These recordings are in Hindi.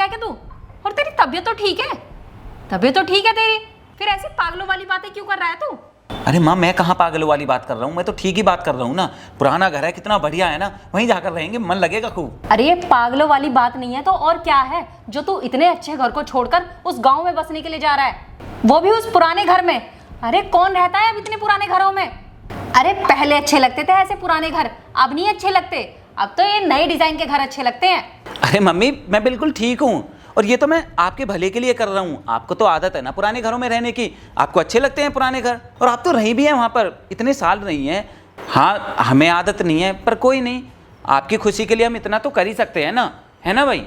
गया क्या तू? और तेरी तबीयत तो ठीक है? तबीयत तो ठीक है तेरी, फिर ऐसी पागलों वाली बातें क्यों कर रहा है तू? अरे माँ, मैं कहाँ पागलों वाली बात कर रहा हूँ, मैं तो ठीक ही बात कर रहा हूँ ना। पुराना घर है, कितना बढ़िया है ना, वहीं जाकर रहेंगे, मन लगेगा खूब। अरे ये पागलों वाली बात नहीं है तो और क्या है जो तू इतने अच्छे घर को छोड़कर उस गांव में बसने के लिए जा रहा है, वो भी उस पुराने घर में। अरे कौन रहता है अब इतने पुराने घरों में? अरे पहले अच्छे लगते थे ऐसे पुराने घर, अब नहीं अच्छे लगते। अब तो ये नए डिजाइन के घर अच्छे लगते हैं। अरे मम्मी, मैं बिल्कुल ठीक हूँ, और ये तो मैं आपके भले के लिए कर रहा हूँ। आपको तो आदत है ना पुराने घरों में रहने की, आपको अच्छे लगते हैं पुराने घर, और आप तो रही भी हैं वहाँ पर, इतने साल रही हैं। हाँ, हमें आदत नहीं है, पर कोई नहीं, आपकी खुशी के लिए हम इतना तो कर ही सकते हैं ना, है ना भाई?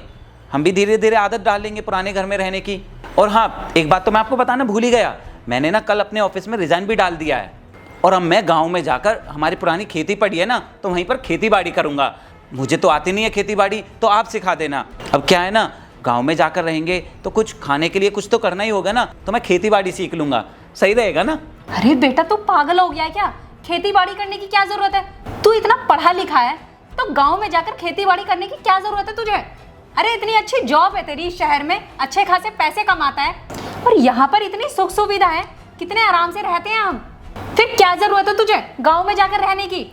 हम भी धीरे धीरे आदत डाल लेंगे पुराने घर में रहने की। और हाँ, एक बात तो मैं आपको बताना भूल ही गया, मैंने ना कल अपने ऑफिस में रिज़ाइन भी डाल दिया है, और अब मैं गाँव में जाकर, हमारी पुरानी खेती पड़ी है ना, तो वहीं पर खेती बाड़ी करूँगा। मुझे तो आती नहीं है खेती बाड़ी, तो आप सिखा देना। अब क्या है ना, गांव में जाकर रहेंगे तो कुछ खाने के लिए कुछ तो करना ही होगा ना, तो मैं खेती बाड़ी सीख लूंगा, सही रहेगा ना? अरे बेटा तू पागल हो गया है क्या? खेती बाड़ी करने की क्या जरूरत है? तू इतना पढ़ा लिखा है तो गांव में जाकर खेती बाड़ी करने की क्या जरूरत है तुझे? अरे इतनी अच्छी जॉब है तेरी शहर में, अच्छे खासे पैसे कमाता है, और यहाँ पर इतनी सुख सुविधा है, कितने आराम से रहते हैं हम। फिर क्या जरूरत है तुझे गाँव में जाकर रहने की?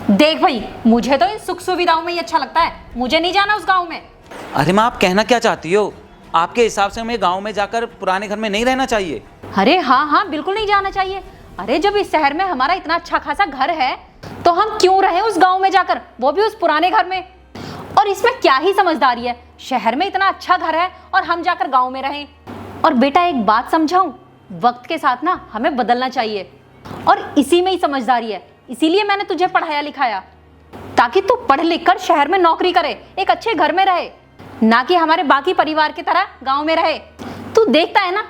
देख भाई, मुझे तो इन सुख सुविधाओं में ही अच्छा लगता है, मुझे नहीं जाना उस गाँव में। अरे माँ, आप कहना क्या चाहती हो? आपके हिसाब से हमें गांव में जाकर पुराने घर में नहीं रहना चाहिए? अरे हाँ हाँ, बिल्कुल नहीं जाना चाहिए। अरे जब इस शहर में हमारा इतना अच्छा खासा घर है तो हम क्यों रहे उस गांव में जाकर, वो भी उस पुराने घर में? और इसमें क्या ही समझदारी है, शहर में इतना अच्छा घर है और हम जाकर गांव में रहें। और बेटा एक बात समझाऊं, वक्त के साथ ना हमें बदलना चाहिए, और इसी में ही समझदारी है। इसीलिए मैंने तुझे पढ़ाया लिखाया, ताकि तू पढ़ लिख कर शहर में नौकरी करे, एक अच्छे घर में रहे, ना कि हमारे बाकी परिवार की तरह गांव में रहे। तू देखता है ना